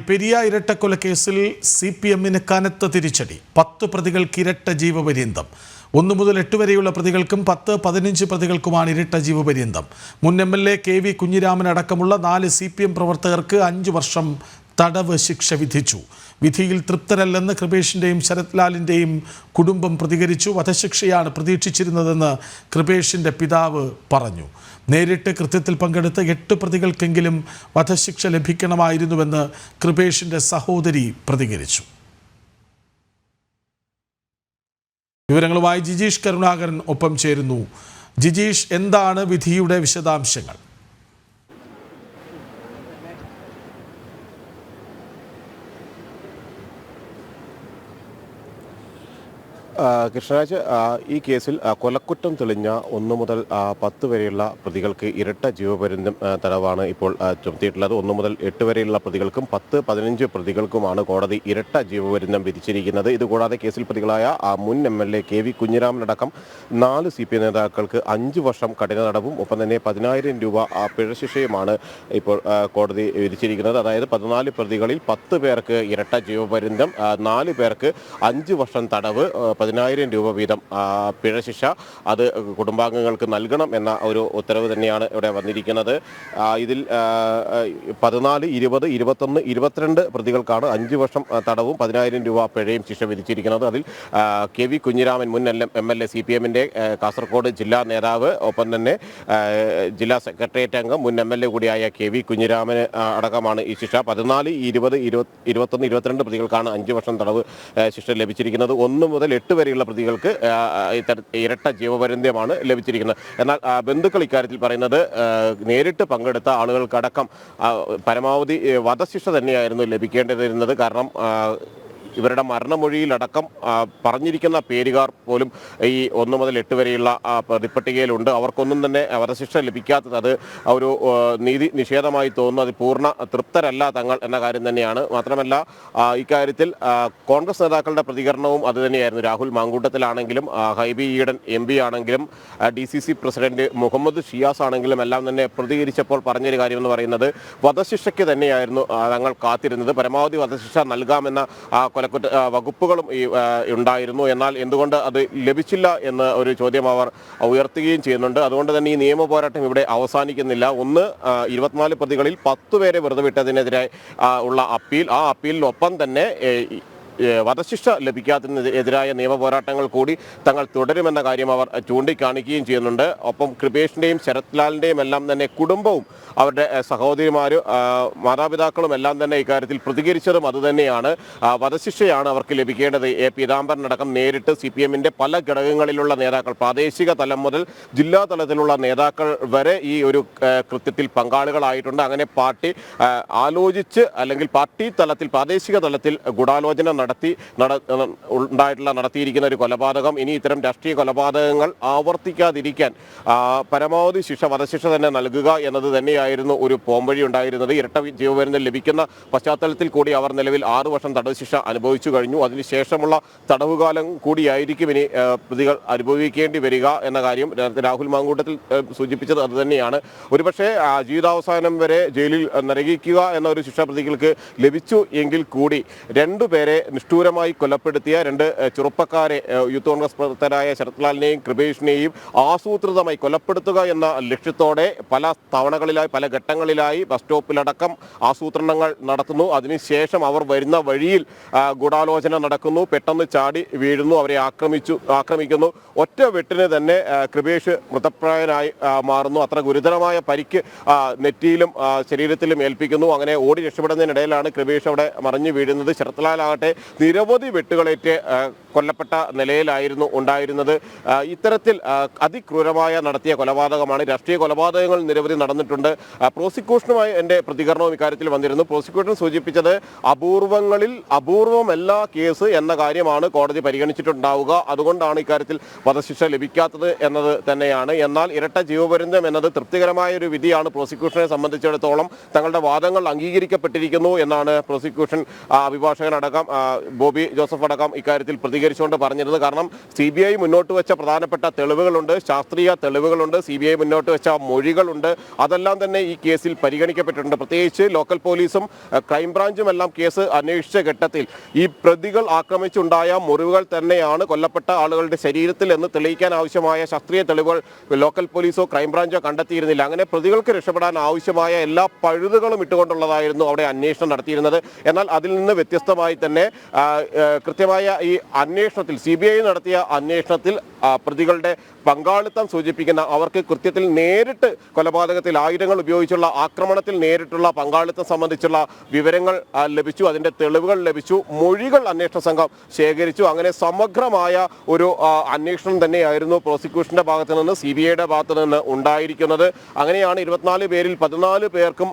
പെരിയ ഇരട്ടക്കൊലക്കേസിൽ CPM-ന് കനത്ത തിരിച്ചടി. 10 പ്രതികൾക്ക് ഇരട്ട ജീവപര്യന്തം. 1 മുതൽ 8 വരെയുള്ള പ്രതികൾക്കും 10-15 പ്രതികൾക്കുമാണ് ഇരട്ട ജീവപര്യന്തം. മുൻ MLA KV കുഞ്ഞിരാമൻ അടക്കമുള്ള 4 CPM പ്രവർത്തകർക്ക് 5 വർഷം തടവ് ശിക്ഷ വിധിച്ചു. വിധിയിൽ തൃപ്തരല്ലെന്ന് കൃപേഷിൻ്റെയും ശരത്ലാലിൻ്റെയും കുടുംബം പ്രതികരിച്ചു. വധശിക്ഷയാണ് പ്രതീക്ഷിച്ചിരുന്നതെന്ന് കൃപേഷിൻ്റെ പിതാവ് പറഞ്ഞു. നേരിട്ട് കൃത്യത്തിൽ പങ്കെടുത്ത 8 പ്രതികൾക്കെങ്കിലും വധശിക്ഷ ലഭിക്കണമായിരുന്നുവെന്ന് കൃപേഷിൻ്റെ സഹോദരി പ്രതികരിച്ചു. വിവരങ്ങളുമായി ജിജീഷ് കരുണാകരൻ ഒപ്പം ചേരുന്നു. ജിജീഷ്, എന്താണ് വിധിയുടെ വിശദാംശങ്ങൾ? കൃഷ്ണരാജ്, ഈ കേസിൽ കൊലക്കുറ്റം തെളിഞ്ഞ 1 മുതൽ 10 വരെയുള്ള പ്രതികൾക്ക് ഇരട്ട ജീവപര്യന്തം തടവാണ് ഇപ്പോൾ ചുമത്തിയിട്ടുള്ളത്. 1 മുതൽ 8 വരെയുള്ള പ്രതികൾക്കും 10-15 പ്രതികൾക്കുമാണ് കോടതി ഇരട്ട ജീവപര്യന്തം വിധിച്ചിരിക്കുന്നത്. ഇതുകൂടാതെ കേസിൽ പ്രതികളായ മുൻ MLA KV കുഞ്ഞിരാമനടക്കം 4 CPM നേതാക്കൾക്ക് 5 വർഷം കഠിന തടവും ഒപ്പം തന്നെ 10,000 രൂപ പിഴ ശിക്ഷയുമാണ് ഇപ്പോൾ കോടതി വിധിച്ചിരിക്കുന്നത്. അതായത് 14 പ്രതികളിൽ 10 പേർക്ക് ഇരട്ട ജീവപര്യന്തം, 4 പേർക്ക് 5 വർഷം തടവ്, 10,000 രൂപ വീതം പിഴ ശിക്ഷ അത് കുടുംബാംഗങ്ങൾക്ക് നൽകണം എന്ന ഒരു ഉത്തരവ് തന്നെയാണ് ഇവിടെ വന്നിരിക്കുന്നത്. ഇതിൽ 14, 20, 21, 22 പ്രതികൾക്കാണ് 5 വർഷം തടവും 10,000 രൂപ പിഴയും ശിക്ഷ വിധിച്ചിരിക്കുന്നത്. അതിൽ KV കുഞ്ഞിരാമൻ മുൻ MLA CPM-ന്റെ കാസർഗോഡ് ജില്ലാ നേതാവ്, ഒപ്പം തന്നെ ജില്ലാ സെക്രട്ടേറിയറ്റ് അംഗം മുൻ MLA കൂടിയായ KV കുഞ്ഞിരാമന് അടക്കമാണ് ഈ ശിക്ഷ. 14, 20, 21, 22 പ്രതികൾക്കാണ് 5 വർഷം തടവ് ശിക്ഷ ലഭിച്ചിരിക്കുന്നത്. 1 മുതൽ 8 വരെയുള്ള പ്രതികൾക്ക് ഇരട്ട ജീവപര്യന്തമാണ് ലഭിച്ചിരിക്കുന്നത്. എന്നാൽ ബന്ധുക്കൾ ഇക്കാര്യത്തിൽ പറയുന്നത് നേരിട്ട് പങ്കെടുത്ത ആളുകൾക്കടക്കം പരമാവധി വധശിക്ഷ തന്നെയായിരുന്നു ലഭിക്കേണ്ടിയിരുന്നത്. കാരണം ഇവരുടെ മരണമൊഴിയിലടക്കം പറഞ്ഞിരിക്കുന്ന പേരുകാർ പോലും ഈ 1 മുതൽ 8 വരെയുള്ള പ്രതിപ്പട്ടികയിലുണ്ട്. അവർക്കൊന്നും തന്നെ വധശിക്ഷ ലഭിക്കാത്തത് അത് ഒരു നീതി നിഷേധമായി തോന്നുന്നു. അത് പൂർണ്ണ തൃപ്തരല്ല തങ്ങൾ എന്ന കാര്യം തന്നെയാണ്. മാത്രമല്ല ഇക്കാര്യത്തിൽ കോൺഗ്രസ് നേതാക്കളുടെ പ്രതികരണവും അതുതന്നെയായിരുന്നു. രാഹുൽ മാങ്കൂട്ടത്തിലാണെങ്കിലും ഹൈബി ഈഡൻ MP ആണെങ്കിലും DCC പ്രസിഡന്റ് മുഹമ്മദ് ഷിയാസ് ആണെങ്കിലും എല്ലാം തന്നെ പ്രതികരിച്ചപ്പോൾ പറഞ്ഞൊരു കാര്യമെന്ന് പറയുന്നത് വധശിക്ഷയ്ക്ക് തന്നെയായിരുന്നു തങ്ങൾ കാത്തിരുന്നത്. പരമാവധി വധശിക്ഷ നൽകാമെന്ന വകുപ്പുകളും ഉണ്ടായിരുന്നു. എന്നാൽ എന്തുകൊണ്ട് അത് ലഭിച്ചില്ല എന്ന ഒരു ചോദ്യം അവർ ഉയർത്തുകയും ചെയ്യുന്നുണ്ട്. അതുകൊണ്ട് തന്നെ ഈ നിയമ പോരാട്ടം ഇവിടെ അവസാനിക്കുന്നില്ല. 24 പ്രതികളിൽ 10 പേരെ വെറുതെ വിട്ടതിനെതിരെ ഉള്ള അപ്പീൽ, ആ അപ്പീലിനൊപ്പം തന്നെ വധശിക്ഷ ലഭിക്കാത്തതിനെതിരായ നിയമ പോരാട്ടങ്ങൾ കൂടി തങ്ങൾ തുടരുമെന്ന കാര്യം അവർ ചൂണ്ടിക്കാണിക്കുകയും ചെയ്യുന്നുണ്ട്. ഒപ്പം കൃപേഷിൻ്റെയും ശരത്ലാലിൻ്റെയും എല്ലാം തന്നെ കുടുംബവും അവരുടെ സഹോദരിമാരും മാതാപിതാക്കളും എല്ലാം തന്നെ ഇക്കാര്യത്തിൽ പ്രതികരിച്ചതും അതുതന്നെയാണ്. വധശിക്ഷയാണ് അവർക്ക് ലഭിക്കേണ്ടത്. പീതാംബരനടക്കം നേരിട്ട് CPM-ന്റെ പല ഘടകങ്ങളിലുള്ള നേതാക്കൾ, പ്രാദേശിക തലം മുതൽ ജില്ലാ തലത്തിലുള്ള നേതാക്കൾ വരെ ഈ ഒരു കൃത്യത്തിൽ പങ്കാളികളായിട്ടുണ്ട്. അങ്ങനെ പാർട്ടി ആലോചിച്ച് അല്ലെങ്കിൽ പാർട്ടി തലത്തിൽ പ്രാദേശിക തലത്തിൽ ഗൂഢാലോചന നടത്തിയിരിക്കുന്ന ഒരു കൊലപാതകം ഇനി ഇത്തരം രാഷ്ട്രീയ കൊലപാതകങ്ങൾ ആവർത്തിക്കാതിരിക്കാൻ പരമാവധി വധശിക്ഷ തന്നെ നൽകുക എന്നത് തന്നെയായിരുന്നു ഒരു പോംവഴി ഉണ്ടായിരുന്നത്. ഇരട്ട ജീവപര്യന്തം ലഭിക്കുന്ന പശ്ചാത്തലത്തിൽ കൂടി അവർ നിലവിൽ 6 വർഷം തടവ് ശിക്ഷ അനുഭവിച്ചു കഴിഞ്ഞു. അതിനുശേഷമുള്ള തടവുകാലം കൂടിയായിരിക്കും ഇനി പ്രതികൾ അനുഭവിക്കേണ്ടി വരിക എന്ന കാര്യം രാഹുൽ മാങ്കൂട്ടത്തിൽ സൂചിപ്പിച്ചത് അതുതന്നെയാണ്. ഒരുപക്ഷെ ജീവിതാവസാനം വരെ ജയിലിൽ നരകിക്കുക എന്ന ഒരു ശിക്ഷ പ്രതികൾക്ക് ലഭിച്ചു എങ്കിൽ കൂടി 2 പേരെ നിഷ്ഠൂരമായി കൊലപ്പെടുത്തിയ 2 ചെറുപ്പക്കാരെ, യൂത്ത് കോൺഗ്രസ് പ്രവർത്തകരായ ശരത്ലാലിനെയും കൃപേഷിനെയും ആസൂത്രിതമായി കൊലപ്പെടുത്തുക എന്ന ലക്ഷ്യത്തോടെ പല തവണകളിലായി പല ഘട്ടങ്ങളിലായി ബസ് സ്റ്റോപ്പിലടക്കം ആസൂത്രണങ്ങൾ നടത്തുന്നു. അതിനുശേഷം അവർ വരുന്ന വഴിയിൽ ഗൂഢാലോചന നടക്കുന്നു, പെട്ടെന്ന് ചാടി വീഴുന്നു, അവരെ ആക്രമിക്കുന്നു. ഒറ്റ വെട്ടിന് തന്നെ കൃപേഷ് മൃതപ്രായനായി മാറുന്നു. അത്ര ഗുരുതരമായ പരിക്ക് നെറ്റിയിലും ശരീരത്തിലും ഏൽപ്പിക്കുന്നു. അങ്ങനെ ഓടി രക്ഷപ്പെടുന്നതിനിടയിലാണ് കൃപേഷ് അവിടെ മറിഞ്ഞു വീഴുന്നത്. ശരത്ലാലാകട്ടെ നിരവധി വെട്ടുകളേറ്റ് കൊല്ലപ്പെട്ട നിലയിലായിരുന്നു ഉണ്ടായിരുന്നത്. ഇത്തരത്തിൽ അതിക്രൂരമായ നടത്തിയ കൊലപാതകമാണ്. രാഷ്ട്രീയ കൊലപാതകങ്ങൾ നിരവധി നടന്നിട്ടുണ്ട്. പ്രോസിക്യൂഷനുമായി എൻ്റെ പ്രതികരണവും ഇക്കാര്യത്തിൽ വന്നിരുന്നു. പ്രോസിക്യൂഷൻ സൂചിപ്പിച്ചത് അപൂർവങ്ങളിൽ അപൂർവമല്ല കേസ് എന്ന കാര്യമാണ് കോടതി പരിഗണിച്ചിട്ടുണ്ടാവുക. അതുകൊണ്ടാണ് ഇക്കാര്യത്തിൽ വധശിക്ഷ ലഭിക്കാത്തത് എന്നത് തന്നെയാണ്. എന്നാൽ ഇരട്ട ജീവപര്യന്തം എന്നത് തൃപ്തികരമായ ഒരു വിധിയാണ്. പ്രോസിക്യൂഷനെ സംബന്ധിച്ചിടത്തോളം തങ്ങളുടെ വാദങ്ങൾ അംഗീകരിക്കപ്പെട്ടിരിക്കുന്നു എന്നാണ് പ്രോസിക്യൂഷൻ അഭിഭാഷകനടക്കം ബോബി ജോസഫ് അടക്കം ഇക്കാര്യത്തിൽ പ്രതികരിച്ചത്. സ്വീകരിച്ചുകൊണ്ട് പറഞ്ഞിരുന്നത്. കാരണം CBI മുന്നോട്ട് വെച്ച പ്രധാനപ്പെട്ട തെളിവുകളുണ്ട്, ശാസ്ത്രീയ തെളിവുകളുണ്ട്, CBI മുന്നോട്ട് വെച്ച മൊഴികളുണ്ട്. അതെല്ലാം തന്നെ ഈ കേസിൽ പരിഗണിക്കപ്പെട്ടിട്ടുണ്ട്. പ്രത്യേകിച്ച് ലോക്കൽ പോലീസും ക്രൈംബ്രാഞ്ചും എല്ലാം കേസ് അന്വേഷിച്ച ഘട്ടത്തിൽ ഈ പ്രതികൾ ആക്രമിച്ചുണ്ടായ മുറിവുകൾ തന്നെയാണ് കൊല്ലപ്പെട്ട ആളുകളുടെ ശരീരത്തിൽ എന്ന് തെളിയിക്കാൻ ആവശ്യമായ ശാസ്ത്രീയ തെളിവുകൾ ലോക്കൽ പോലീസോ ക്രൈംബ്രാഞ്ചോ കണ്ടെത്തിയിരുന്നില്ല. അങ്ങനെ പ്രതികൾക്ക് രക്ഷപ്പെടാൻ ആവശ്യമായ എല്ലാ പഴുതുകളും ഇട്ടുകൊണ്ടുള്ളതായിരുന്നു അവിടെ അന്വേഷണം നടത്തിയിരുന്നത്. എന്നാൽ അതിൽ നിന്ന് വ്യത്യസ്തമായി തന്നെ കൃത്യമായ ഈ അന്വേഷണത്തിൽ CBI നടത്തിയ അന്വേഷണത്തിൽ പ്രതികളുടെ പങ്കാളിത്തം സൂചിപ്പിക്കുന്ന, അവർക്ക് കൃത്യത്തിൽ നേരിട്ട് കൊലപാതകത്തിൽ ആയുധങ്ങൾ ഉപയോഗിച്ചുള്ള ആക്രമണത്തിൽ നേരിട്ടുള്ള പങ്കാളിത്തം സംബന്ധിച്ചുള്ള വിവരങ്ങൾ ലഭിച്ചു, അതിൻ്റെ തെളിവുകൾ ലഭിച്ചു, മൊഴികൾ അന്വേഷണ സംഘം ശേഖരിച്ചു. അങ്ങനെ സമഗ്രമായ ഒരു അന്വേഷണം തന്നെയായിരുന്നു പ്രോസിക്യൂഷന്റെ ഭാഗത്ത് നിന്ന് CBIയുടെ ഭാഗത്ത് നിന്ന് ഉണ്ടായിരിക്കുന്നത്. അങ്ങനെയാണ് 24 പേരിൽ 14 പേർക്കും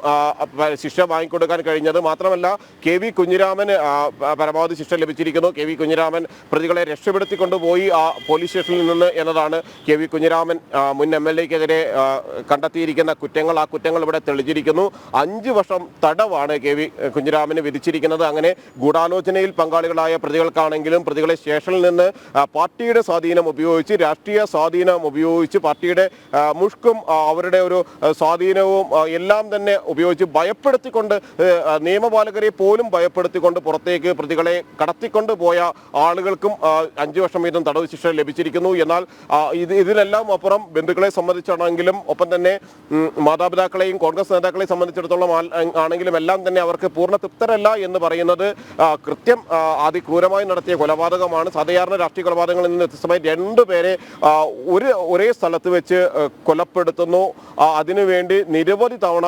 ശിക്ഷ വാങ്ങിക്കൊടുക്കാൻ കഴിഞ്ഞത്. മാത്രമല്ല KV കുഞ്ഞിരാമന് പരമാവധി ശിക്ഷ ലഭിച്ചിരിക്കുന്നു. KV കുഞ്ഞിരാമൻ പ്രതികളെ രക്ഷപ്പെടുത്തിക്കൊണ്ടുപോയി ആ പോലീസ് സ്റ്റേഷനിൽ നിന്ന് എന്നതാണ് KV കുഞ്ഞിരാമൻ മുൻ MLAക്കെതിരെ കണ്ടെത്തിയിരിക്കുന്ന കുറ്റങ്ങൾ. ആ കുറ്റങ്ങൾ ഇവിടെ തെളിഞ്ഞിരിക്കുന്നു. 5 വർഷം തടവാണ് KV കുഞ്ഞിരാമന് വിധിച്ചിരിക്കുന്നത്. അങ്ങനെ ഗൂഢാലോചനയിൽ പങ്കാളികളായ പ്രതികൾക്കാണെങ്കിലും പ്രതികളെ സ്റ്റേഷനിൽ നിന്ന് പാർട്ടിയുടെ സ്വാധീനം ഉപയോഗിച്ച്, രാഷ്ട്രീയ സ്വാധീനം ഉപയോഗിച്ച്, പാർട്ടിയുടെ മുഷ്കും അവരുടെ ഒരു സ്വാധീനവും എല്ലാം തന്നെ ഉപയോഗിച്ച് ഭയപ്പെടുത്തിക്കൊണ്ട്, നിയമപാലകരെ പോലും ഭയപ്പെടുത്തിക്കൊണ്ട് പുറത്തേക്ക് പ്രതികളെ കടത്തിക്കൊണ്ട് പോയ ആളുകൾക്കും 5 വർഷം വീതം തടവ് ശിക്ഷ ലഭിച്ചിരിക്കുന്നു. എന്നാൽ ഇതിനെല്ലാം അപ്പുറം ബന്ധുക്കളെ സംബന്ധിച്ചാണെങ്കിലും ഒപ്പം തന്നെ മാതാപിതാക്കളെയും കോൺഗ്രസ് നേതാക്കളെയും സംബന്ധിച്ചിടത്തോളം ആണെങ്കിലും എല്ലാം തന്നെ അവർക്ക് പൂർണ്ണ തൃപ്തരല്ല എന്ന് പറയുന്നത് കൃത്യം അതിക്രൂരമായി നടത്തിയ കൊലപാതകമാണ്. സാധാരണ രാഷ്ട്രീയ കൊലപാതകങ്ങളിൽ നിന്ന് വ്യത്യസ്തമായി 2 പേരെ ഒരേ സ്ഥലത്ത് വെച്ച് കൊലപ്പെടുത്തുന്നു. അതിനുവേണ്ടി നിരവധി തവണ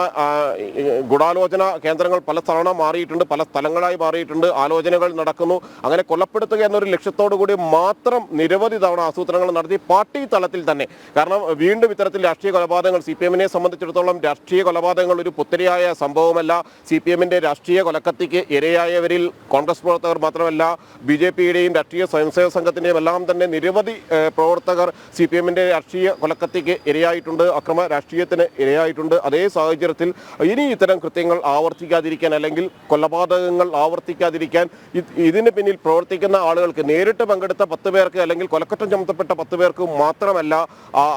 ഗൂഢാലോചന കേന്ദ്രങ്ങൾ പല തവണ മാറിയിട്ടുണ്ട്, പല സ്ഥലങ്ങളായി മാറിയിട്ടുണ്ട്, ആലോചനകൾ നടക്കുന്നു. അങ്ങനെ കൊലപ്പെടുത്തുക എന്നൊരു ലക്ഷ്യത്തോടു കൂടി മാത്രം നിരവധി തവണ ആസൂത്രണങ്ങൾ നടത്തി പാർട്ടി തലത്തിൽ തന്നെ. കാരണം വീണ്ടും ഇത്തരത്തിൽ രാഷ്ട്രീയ കൊലപാതകങ്ങൾ CPMനെ സംബന്ധിച്ചിടത്തോളം രാഷ്ട്രീയ കൊലപാതകങ്ങൾ ഒരു പുത്തരിയായ സംഭവമല്ല. CPMന്റെ രാഷ്ട്രീയ കൊലക്കത്തിക്ക് ഇരയായവരിൽ കോൺഗ്രസ് പ്രവർത്തകർ മാത്രമല്ല, BJPയുടെയും രാഷ്ട്രീയ സ്വയംസേവക സംഘത്തിൻ്റെയും എല്ലാം തന്നെ നിരവധി പ്രവർത്തകർ CPMന്റെ രാഷ്ട്രീയ കൊലക്കത്തിക്ക് ഇരയായിട്ടുണ്ട്, അക്രമ രാഷ്ട്രീയത്തിന് ഇരയായിട്ടുണ്ട്. അതേ സാഹചര്യത്തിൽ ഇനി ഇത്തരം കൃത്യങ്ങൾ ആവർത്തിക്കാതിരിക്കാൻ, അല്ലെങ്കിൽ കൊലപാതകങ്ങൾ ആവർത്തിക്കാതിരിക്കാൻ ഇതിന് പിന്നിൽ പ്രവർത്തിക്കുന്ന ആളുകൾക്ക്, നേരിട്ട് പങ്കെടുത്ത 10 പേർക്ക് അല്ലെങ്കിൽ കൊലക്കുറ്റം ചുമത്തപ്പെട്ട 10 പേർക്ക് മാത്രമല്ല,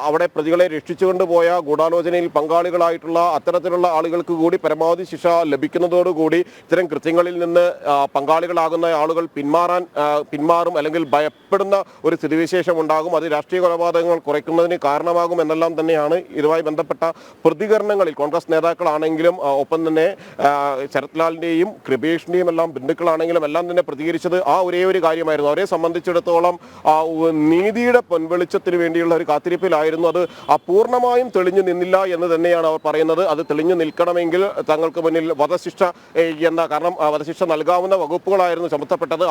അവിടെ പ്രതികളെ രക്ഷിച്ചുകൊണ്ടുപോയ ഗൂഢാലോചനയിൽ പങ്കാളികളായിട്ടുള്ള അത്തരത്തിലുള്ള ആളുകൾക്ക് കൂടി പരമാവധി ശിക്ഷ ലഭിക്കുന്നതോടുകൂടി ഇത്തരം കൃത്യങ്ങളിൽ നിന്ന് പങ്കാളികളാകുന്ന ആളുകൾ പിന്മാറും, അല്ലെങ്കിൽ ഭയപ്പെടുന്ന ഒരു സ്ഥിതിവിശേഷം ഉണ്ടാകും. അത് രാഷ്ട്രീയ കൊലപാതകങ്ങൾ കുറയ്ക്കുന്നതിന് കാരണമാകും എന്നെല്ലാം തന്നെയാണ് ഇതുമായി ബന്ധപ്പെട്ട പ്രതികരണങ്ങളിൽ കോൺഗ്രസ് നേതാക്കളാണെങ്കിലും ഒപ്പം തന്നെ ശരത് ലാലിൻ്റെയും കൃപേഷിൻ്റെയും എല്ലാം ബന്ധുക്കളാണെങ്കിലും എല്ലാം തന്നെ പ്രതികരിച്ചത് ആ ഒരേ ഒരു കാര്യമായിരുന്നു. അവരെ സംബന്ധിച്ചിടത്തോളം നീതിയുടെ പൊൻവെളിച്ചത്തിന് വേണ്ടിയുള്ള ഒരു കാത്തിരിപ്പിലായിരുന്നു. അത് പൂർണ്ണമായും തെളിഞ്ഞു നിന്നില്ല എന്ന് തന്നെയാണ് അവർ പറയുന്നത്. അത് തെളിഞ്ഞു നിൽക്കണമെങ്കിൽ തങ്ങൾക്ക് മുന്നിൽ വധശിക്ഷ കാരണം വധശിക്ഷ നൽകാവുന്ന വകുപ്പുകളായിരുന്നു ചുമത്തപ്പെട്ടത്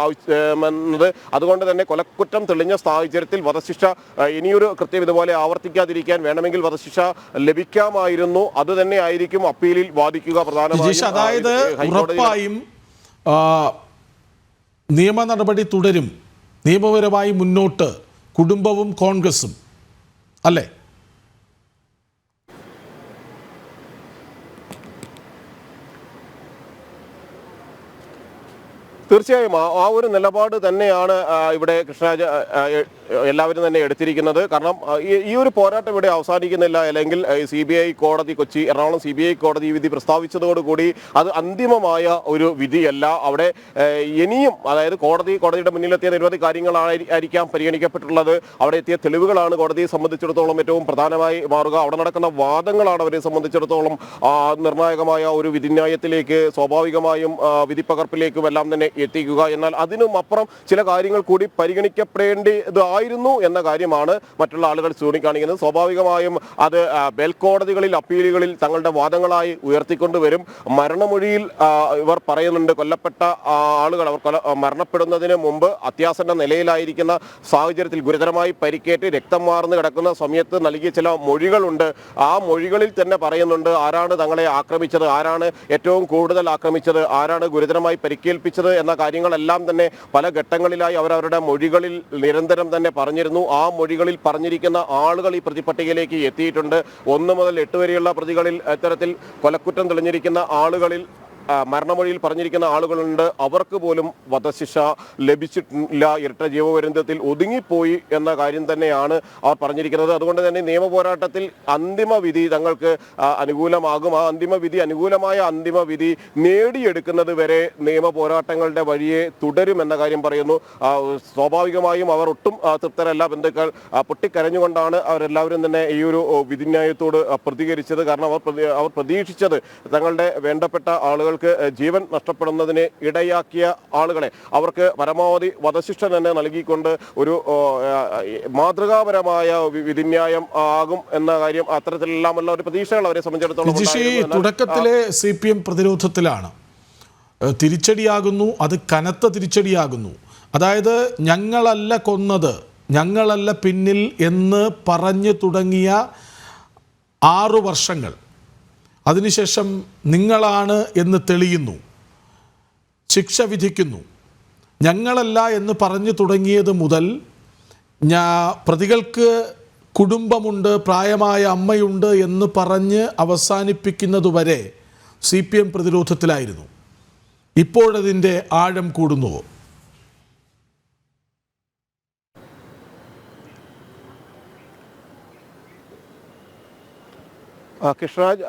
എന്നത്. അതുകൊണ്ട് തന്നെ കൊലക്കുറ്റം തെളിഞ്ഞ സാഹചര്യത്തിൽ വധശിക്ഷ ഇനിയൊരു കൃത്യം ഇതുപോലെ ആവർത്തിക്കാതിരിക്കാൻ വേണമെങ്കിൽ വധശിക്ഷ ലഭിക്കാമായിരുന്നു. അത് തന്നെ ആയിരിക്കും അപ്പീലിൽ വാദിക്കുക പ്രധാനമായും. അതായത് ഉറപ്പായും നിയമ നടപടി തുടരും, നിയമപരമായി മുന്നോട്ട് കുടുംബവും കോൺഗ്രസും അല്ലേ? തീർച്ചയായും ആ ഒരു നിലപാട് തന്നെയാണ് ഇവിടെ കൃഷ്ണരാജ് എല്ലാവരും തന്നെ എടുത്തിരിക്കുന്നത്. കാരണം ഈ ഒരു പോരാട്ടം ഇവിടെ അവസാനിക്കുന്നില്ല. അല്ലെങ്കിൽ CBI കോടതി, കൊച്ചി എറണാകുളം CBI കോടതി വിധി പ്രസ്താവിച്ചതോടുകൂടി അത് അന്തിമമായ ഒരു വിധിയല്ല. അവിടെ ഇനിയും, അതായത് കോടതിയുടെ മുന്നിലെത്തിയ നിരവധി കാര്യങ്ങളായിരിക്കാം പരിഗണിക്കപ്പെട്ടുള്ളത്. അവിടെ എത്തിയ തെളിവുകളാണ് കോടതിയെ സംബന്ധിച്ചിടത്തോളം ഏറ്റവും പ്രധാനമായി മാറുക. അവിടെ നടക്കുന്ന വാദങ്ങളാണ് അവരെ സംബന്ധിച്ചിടത്തോളം നിർണായകമായ ഒരു വിധിന്യായത്തിലേക്ക്, സ്വാഭാവികമായും വിധിപ്പകർപ്പിലേക്കും എല്ലാം തന്നെ എത്തിക്കുക. എന്നാൽ അതിനും അപ്പുറം ചില കാര്യങ്ങൾ കൂടി പരിഗണിക്കപ്പെടേണ്ടതായിരുന്നു എന്ന കാര്യമാണ് മറ്റുള്ള ആളുകൾ ചൂണ്ടിക്കാണിക്കുന്നത്. സ്വാഭാവികമായും അത് മേൽക്കോടതികളിൽ, അപ്പീലുകളിൽ തങ്ങളുടെ വാദങ്ങളായി ഉയർത്തിക്കൊണ്ടുവരും. മരണമൊഴിയിൽ ഇവർ പറയുന്നുണ്ട്, കൊല്ലപ്പെട്ട ആളുകൾ അവർ മരണപ്പെടുന്നതിന് മുമ്പ് അത്യാസന്ന നിലയിലായിരിക്കുന്ന സാഹചര്യത്തിൽ ഗുരുതരമായി പരിക്കേറ്റ് രക്തം വാർന്ന് കിടക്കുന്ന സമയത്ത് നൽകിയ ചില മൊഴികളുണ്ട്. ആ മൊഴികളിൽ തന്നെ പറയുന്നുണ്ട് ആരാണ് തങ്ങളെ ആക്രമിച്ചത്, ആരാണ് ഏറ്റവും കൂടുതൽ ആക്രമിച്ചത്, ആരാണ് ഗുരുതരമായി പരിക്കേൽപ്പിച്ചത് എന്ന കാര്യങ്ങളെല്ലാം തന്നെ പല ഘട്ടങ്ങളിലായി അവരവരുടെ മൊഴികളിൽ നിരന്തരം തന്നെ പറഞ്ഞിരുന്നു. ആ മൊഴികളിൽ പറഞ്ഞിരിക്കുന്ന ആളുകൾ ഈ പ്രതിപട്ടികയിലേക്ക് എത്തിയിട്ടുണ്ട്. 1 മുതൽ 8 വരെയുള്ള പ്രതികളിൽ ഇത്തരത്തിൽ കൊലക്കുറ്റം തെളിഞ്ഞിരിക്കുന്ന ആളുകളിൽ മരണമൊഴിയിൽ പറഞ്ഞിരിക്കുന്ന ആളുകളുണ്ട്. അവർക്ക് പോലും വധശിക്ഷ ലഭിച്ചിട്ടില്ല, ഇരട്ട ജീവപര്യന്തത്തിൽ ഒതുങ്ങിപ്പോയി എന്ന കാര്യം തന്നെയാണ് അവർ പറഞ്ഞിരിക്കുന്നത്. അതുകൊണ്ട് തന്നെ നിയമ പോരാട്ടത്തിൽ അന്തിമ വിധി തങ്ങൾക്ക് അനുകൂലമാകും. ആ അനുകൂലമായ അന്തിമ വിധി നേടിയെടുക്കുന്നത് വരെ നിയമ പോരാട്ടങ്ങളുടെ വഴിയെ തുടരുമെന്ന കാര്യം പറയുന്നു. സ്വാഭാവികമായും അവർ ഒട്ടും തൃപ്തരല്ല. ബന്ധുക്കൾ പൊട്ടിക്കരഞ്ഞുകൊണ്ടാണ് അവരെല്ലാവരും തന്നെ ഈ ഒരു വിധിന്യായത്തോട് പ്രതികരിച്ചത്. കാരണം അവർ പ്രതീക്ഷിച്ചത് തങ്ങളുടെ വേണ്ടപ്പെട്ട ആളുകൾക്ക് ജീവൻ നഷ്ടപ്പെടുന്നതിന് ഇടയാക്കിയ ആളുകളെ അവർക്ക് പരമാവധി വധശിക്ഷ തന്നെ നൽകിക്കൊണ്ട് ഒരു മാതൃകാപരമായ വിധിന്യായം ആകും എന്ന കാര്യം അത്തരത്തിലെല്ലാമുള്ള ഒരു പ്രതീക്ഷകൾ അവരെ സംബന്ധിച്ചിടത്തോളം തുടക്കത്തിലെ CPM പ്രതിരോധത്തിലാണ്. തിരിച്ചടിയാകുന്നു, അത് കനത്ത തിരിച്ചടിയാകുന്നു. അതായത് ഞങ്ങളല്ല കൊന്നത്, ഞങ്ങളല്ല പിന്നിൽ എന്ന് പറഞ്ഞു തുടങ്ങിയ 6 വർഷങ്ങൾ അതിനുശേഷം നിങ്ങളാണ് എന്ന് തെളിയുന്നു, ശിക്ഷ വിധിക്കുന്നു. ഞങ്ങളല്ല എന്ന് പറഞ്ഞു തുടങ്ങിയത് മുതൽ പ്രതികൾക്ക് കുടുംബമുണ്ട്, പ്രായമായ അമ്മയുണ്ട് എന്ന് പറഞ്ഞ് അവസാനിപ്പിക്കുന്നതുവരെ CPM പ്രതിരോധത്തിലായിരുന്നു. ഇപ്പോഴതിൻ്റെ ആഴം കൂടുന്നുവോ? കൃഷ്ണരാജ്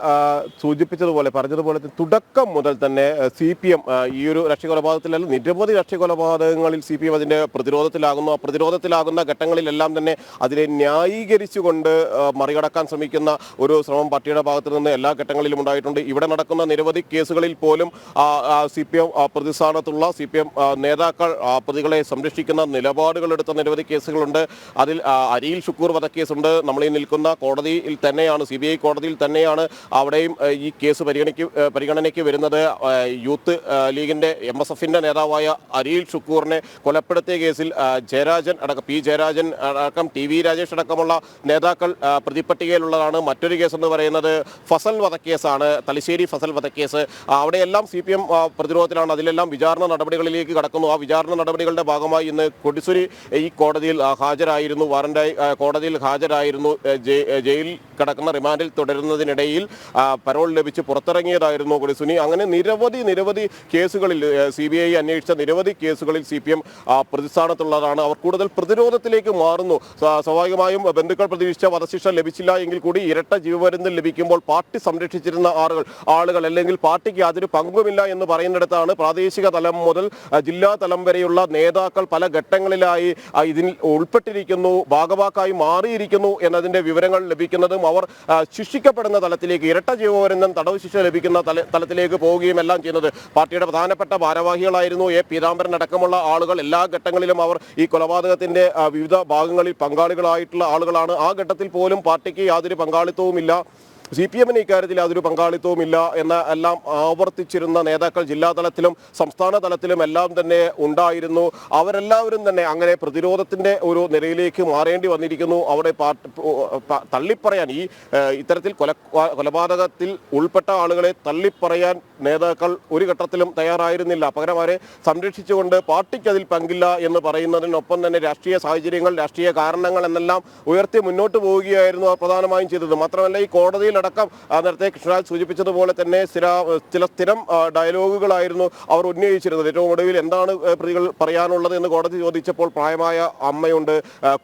സൂചിപ്പിച്ചതുപോലെ പറഞ്ഞതുപോലെ തുടക്കം മുതൽ തന്നെ CPM ഈ ഒരു രാഷ്ട്രീയ കൊലപാതകത്തിലല്ല നിരവധി രാഷ്ട്രീയ കൊലപാതകങ്ങളിൽ CPM അതിൻ്റെ പ്രതിരോധത്തിലാകുന്നു. ആ പ്രതിരോധത്തിലാകുന്ന ഘട്ടങ്ങളിലെല്ലാം തന്നെ അതിനെ ന്യായീകരിച്ചുകൊണ്ട് മറികടക്കാൻ ശ്രമിക്കുന്ന ഒരു ശ്രമം പാർട്ടിയുടെ ഭാഗത്തു നിന്ന് എല്ലാ ഘട്ടങ്ങളിലും ഉണ്ടായിട്ടുണ്ട്. ഇവിടെ നടക്കുന്ന നിരവധി കേസുകളിൽ പോലും CPM പ്രതിസ്ഥാനത്തുള്ള CPM നേതാക്കൾ പ്രതികളെ സംരക്ഷിക്കുന്ന നിലപാടുകളെടുത്ത നിരവധി കേസുകളുണ്ട്. അതിൽ അരിയിൽ ഷുക്കൂർ വധക്കേസുണ്ട്. നമ്മളീ നിൽക്കുന്ന കോടതിയിൽ തന്നെയാണ്, CBI കോടതിയിൽ തന്നെയാണ് അവിടെയും ഈ കേസ് പരിഗണനയ്ക്ക് വരുന്നത്. യൂത്ത് ലീഗിന്റെ MSFന്റെ നേതാവായ അരിയിൽ ഷുക്കൂറിനെ കൊലപ്പെടുത്തിയ കേസിൽ P ജയരാജൻ അടക്കം TV രാജേഷ് അടക്കമുള്ള നേതാക്കൾ പ്രതിപട്ടികയിലുള്ളതാണ്. മറ്റൊരു കേസ് എന്ന് പറയുന്നത് ഫസൽ വധക്കേസാണ്, തലശ്ശേരി ഫസൽ വധക്കേസ്. അവിടെയെല്ലാം CPM പ്രതിരോധത്തിലാണ്. അതിലെല്ലാം വിചാരണ നടപടികളിലേക്ക് കടക്കുന്നു. ആ വിചാരണ നടപടികളുടെ ഭാഗമായി ഇന്ന് കൊടിസുരി ഈ കോടതിയിൽ ഹാജരായിരുന്നു, വാറന്റായി കോടതിയിൽ ഹാജരായിരുന്നു. ജയിലിൽ കിടക്കുന്ന റിമാൻഡിൽ തുടരുന്നതിനിടയിൽ പരോൾ ലഭിച്ച് പുറത്തിറങ്ങിയതായിരുന്നു കൊടിസുനി. അങ്ങനെ നിരവധി കേസുകളിൽ CBI അന്വേഷിച്ച നിരവധി കേസുകളിൽ CPM പ്രതിസ്ഥാനത്തുള്ളതാണ്. അവർ കൂടുതൽ പ്രതിരോധത്തിലേക്ക് മാറുന്നു. സ്വാഭാവികമായും ബന്ധുക്കൾ പ്രതീക്ഷിച്ച വധശിക്ഷ ലഭിച്ചില്ല എങ്കിൽ കൂടി ഇരട്ട ജീവപര്യന്തം ലഭിക്കുമ്പോൾ പാർട്ടി സംരക്ഷിച്ചിരുന്ന ആളുകൾ അല്ലെങ്കിൽ പാർട്ടിക്ക് യാതൊരു പങ്കുമില്ല എന്ന് പറയുന്നിടത്താണ് പ്രാദേശിക തലം മുതൽ ജില്ലാ തലം വരെയുള്ള നേതാക്കൾ പല ഘട്ടങ്ങളിലായി ഇതിൽ ഉൾപ്പെട്ടിരിക്കുന്നു, ഭാഗവാക്കായി മാറിയിരിക്കുന്നു എന്നതിൻ്റെ വിവരങ്ങൾ ലഭിക്കുന്നതും അവർ ശിക്ഷിക്കപ്പെടുന്ന തലത്തിലേക്ക്, ഇരട്ട ജീവപര്യന്തം തടവ് ശിക്ഷ ലഭിക്കുന്ന തലത്തിലേക്ക് പോവുകയും എല്ലാം ചെയ്യുന്നത്. പാർട്ടിയുടെ പ്രധാനപ്പെട്ട ഭാരവാഹികളായിരുന്നു പീതാംബരൻ അടക്കമുള്ള ആളുകൾ. എല്ലാ ഘട്ടങ്ങളിലും അവർ ഈ കൊലപാതകത്തിന്റെ വിവിധ ഭാഗങ്ങളിൽ പങ്കാളികളായിട്ടുള്ള ആളുകളാണ്. ആ ഘട്ടത്തിൽ പോലും പാർട്ടിക്ക് യാതൊരു പങ്കാളിത്തവുമില്ല, CPMന് ഇക്കാര്യത്തിൽ യാതൊരു പങ്കാളിത്തവുമില്ല എന്ന എല്ലാം ആവർത്തിച്ചിരുന്ന നേതാക്കൾ ജില്ലാ തലത്തിലും സംസ്ഥാന തലത്തിലും എല്ലാം തന്നെ ഉണ്ടായിരുന്നു. അവരെല്ലാവരും തന്നെ അങ്ങനെ പ്രതിരോധത്തിന്റെ ഒരു നിരയിലേക്ക് മാറേണ്ടി വന്നിരിക്കുന്നു. അവിടെ തള്ളിപ്പറയാൻ ഇത്തരത്തിൽ കൊലപാതകത്തിൽ ഉൾപ്പെട്ട ആളുകളെ തള്ളിപ്പറയാൻ നേതാക്കൾ ഒരു ഘട്ടത്തിലും തയ്യാറായിരുന്നില്ല. പകരം അവരെ സംരക്ഷിച്ചുകൊണ്ട് പാർട്ടിക്ക് അതിൽ പങ്കില്ല എന്ന് പറയുന്നതിനൊപ്പം തന്നെ രാഷ്ട്രീയ സാഹചര്യങ്ങൾ, രാഷ്ട്രീയ കാരണങ്ങൾ എന്നെല്ലാം ഉയർത്തി മുന്നോട്ട് പോവുകയായിരുന്നു പ്രധാനമായും ചെയ്തത്. മാത്രമല്ല ഈ കോടതിയിൽ അടക്കം നേരത്തെ കൃഷ്ണരാജ് സൂചിപ്പിച്ചതുപോലെ തന്നെ ചില സ്ഥിരം ഡയലോഗുകളായിരുന്നു അവർ ഉന്നയിച്ചിരുന്നത്. ഏറ്റവും ഒടുവിൽ എന്താണ് പ്രതികൾ പറയാനുള്ളത് എന്ന് കോടതി ചോദിച്ചപ്പോൾ പ്രായമായ അമ്മയുണ്ട്,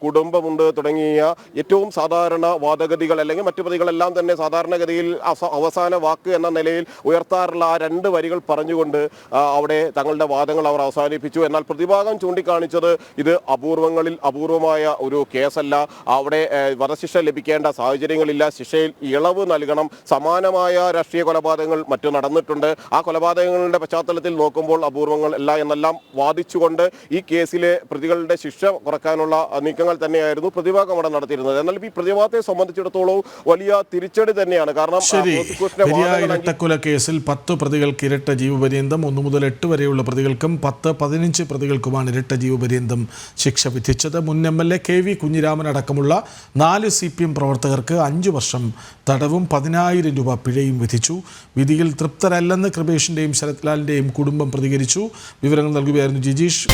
കുടുംബമുണ്ട് തുടങ്ങിയ ഏറ്റവും സാധാരണ വാദഗതികൾ അല്ലെങ്കിൽ മറ്റു പ്രതികളെല്ലാം തന്നെ സാധാരണഗതിയിൽ അവസാന വാക്ക് എന്ന നിലയിൽ ഉയർത്താറുള്ള ആ 2 വരികൾ പറഞ്ഞുകൊണ്ട് അവിടെ തങ്ങളുടെ വാദങ്ങൾ അവർ അവസാനിപ്പിച്ചു. എന്നാൽ പ്രതിഭാഗം ചൂണ്ടിക്കാണിച്ചത് ഇത് അപൂർവങ്ങളിൽ അപൂർവമായ ഒരു കേസല്ല, അവിടെ വധശിക്ഷ ലഭിക്കേണ്ട സാഹചര്യങ്ങളില്ല, ശിക്ഷയിൽ ഇളവ് നൽകണം. സമാനമായ രാഷ്ട്രീയ കൊലപാതകങ്ങൾ മറ്റു നടന്നിട്ടുണ്ട്. ആ കൊലപാതകങ്ങളുടെ പശ്ചാത്തലത്തിൽ നോക്കുമ്പോൾ അപൂർവങ്ങൾ അല്ല എന്നെല്ലാം വാദിച്ചുകൊണ്ട് ഈ കേസിലെ പ്രതികളുടെ ശിക്ഷ കുറയ്ക്കാനുള്ള നീക്കങ്ങൾ തന്നെയായിരുന്നു പ്രതിഭാഗം അവിടെ നടത്തിയിരുന്നത്. എന്നാൽ ഈ പ്രതിഭാഗത്തെ സംബന്ധിച്ചിടത്തോളം വലിയ തിരിച്ചടി തന്നെയാണ്. കാരണം ഇരട്ടക്കൊല കേസിൽ 10 പ്രതികൾക്ക് ഇരട്ട ജീവപര്യന്തം, 1 മുതൽ 8 വരെയുള്ള പ്രതികൾക്കും 10-15 പ്രതികൾക്കുമാണ് ഇരട്ട ജീവപര്യന്തം ശിക്ഷ വിധിച്ചത്. മുൻ MLA KV കുഞ്ഞിരാമൻ അടക്കമുള്ള 4 CPM പ്രവർത്തകർക്ക് 5 വർഷം തടവും 10,000 രൂപ പിഴയും വിധിച്ചു. വിധിയിൽ തൃപ്തരല്ലെന്ന് കൃപേഷിൻ്റെയും ശരത്ലാലിൻ്റെയും കുടുംബം പ്രതികരിച്ചു. വിവരങ്ങൾ നൽകുകയായിരുന്നു ജിജീഷ്.